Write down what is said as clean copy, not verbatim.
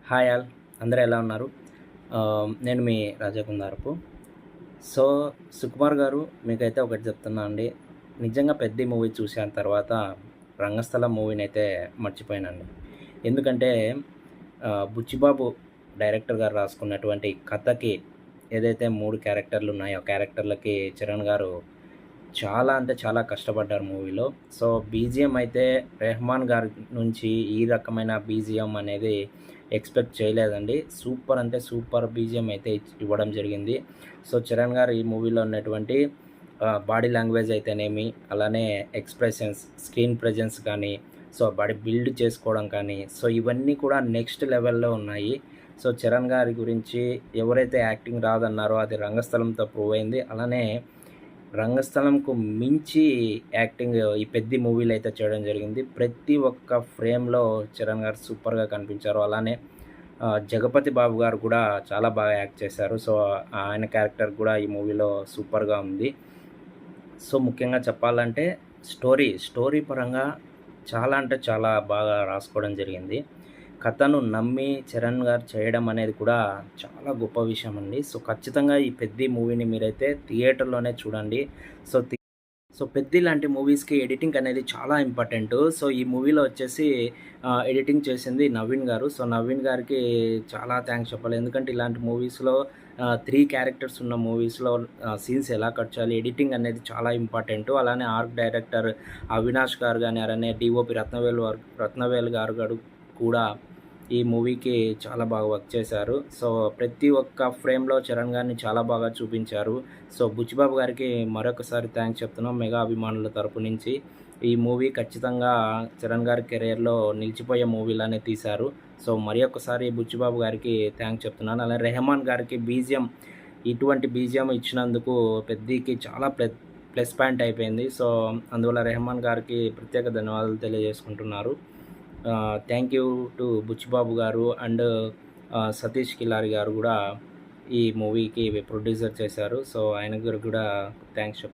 Hi all, అందరూ ఎలా ఉన్నారు? నేను మీ రాజా కుందారపు. సో, సుకుమార్ గారు, మీకైతే ఒకటి చెప్తున్నా అండి. నిజంగా 'పెద్ది' మూవీ చూసిన తర్వాత 'రంగస్థలం' మూవీనైతే మర్చిపోయానండి. ఎందుకంటే బుచ్చిబాబు డైరెక్టర్ గారు రాసుకున్నటువంటి కథకి ఏదైతే 3 క్యారెక్టర్లు ఉన్నాయో, ఆ క్యారెక్టర్లకి చరణ్ గారు చాలా అంటే చాలా కష్టపడ్డారు మూవీలో. సో, బీజీఎం అయితే రెహమాన్ గారి నుంచి ఈ రకమైన బీజీఎం అనేది ఎక్స్‌పెక్ట్ చేయలేదండి. సూపర్ అంటే సూపర్ బీజీఎం అయితే ఇవ్వడం జరిగింది. సో, చరణ్ గారు ఈ మూవీలో ఉన్నటువంటి బాడీ లాంగ్వేజ్ అయితేనేమి, అలానే ఎక్స్‌ప్రెషన్స్, స్క్రీన్ ప్రెజెన్స్ కానీ, సో, బాడీ బిల్డ్ చేసుకోవడం కానీ, సో, ఇవన్నీ కూడా నెక్స్ట్ లెవెల్‌లో ఉన్నాయి. సో, చరణ్ గారి గురించి ఎవరైతే యాక్టింగ్ రాదన్నారో అది రంగస్థలంతో ప్రూవ్ అయింది. అలానే రంగస్థలంకు మించి యాక్టింగ్ ఈ 'పెద్ది' మూవీలో అయితే చేయడం జరిగింది. ప్రతి ఒక్క ఫ్రేమ్‌లో చరణ్ గారు సూపర్‌గా కనిపించారు. అలానే జగపతి బాబు గారు కూడా చాలా బాగా యాక్ట్ చేశారు. సో, ఆయన క్యారెక్టర్ కూడా ఈ మూవీలో సూపర్‌గా ఉంది. సో, ముఖ్యంగా చెప్పాలంటే స్టోరీ పరంగా చాలా అంటే చాలా బాగా రాసుకోవడం జరిగింది. కథను నమ్మి చరణ్ గారు చేయడం అనేది కూడా చాలా గొప్ప విషయం అండి. సో, ఖచ్చితంగా ఈ 'పెద్ది' మూవీని మీరైతే థియేటర్‌లోనే చూడండి. సో, సో, 'పెద్ది' లాంటి మూవీస్‌కి ఎడిటింగ్ అనేది చాలా ఇంపార్టెంటు. సో, ఈ మూవీలో వచ్చేసి ఎడిటింగ్ చేసింది నవీన్ గారు. సో, నవీన్ గారికి చాలా థాంక్స్ చెప్పాలి. ఎందుకంటే ఇలాంటి మూవీస్‌లో 3 క్యారెక్టర్స్ ఉన్న మూవీస్‌లో సీన్స్ ఎలా కట్ చేయాలి, ఎడిటింగ్ అనేది చాలా ఇంపార్టెంటు. అలానే ఆర్ట్ డైరెక్టర్ అవినాష్ గారు గాని, అలానే డీఓపీ రత్నవేలు గారు కూడా ఈ మూవీకి చాలా బాగా వర్క్ చేశారు. సో, ప్రతి ఒక్క ఫ్రేమ్‌లో చరణ్ గారిని చాలా బాగా చూపించారు. సో, బుచ్చిబాబు గారికి మరొకసారి థాంక్స్ చెప్తున్నాం మెగా అభిమానుల తరపు నుంచి. ఈ మూవీ ఖచ్చితంగా చరణ్ గారి కెరియర్‌లో నిలిచిపోయే మూవీలానే తీశారు. సో, మరి ఒక్కసారి బుచ్చిబాబు గారికి థాంక్స్ చెప్తున్నాను. అలానే రెహమాన్ గారికి బీజీఎం, ఇటువంటి బీజీఎం ఇచ్చినందుకు 'పెద్ది'కి చాలా ప్లస్ పాయింట్ అయిపోయింది. సో, అందువల్ల రెహమాన్ గారికి ప్రత్యేక ధన్యవాదాలు తెలియజేసుకుంటున్నారు. థ్యాంక్ యూ టు బుచ్చిబాబు గారు అండ్ సతీష్ కిలారి గారు కూడా ఈ మూవీకి ప్రొడ్యూసర్ చేశారు. సో, ఆయన గారికి కూడా థ్యాంక్స్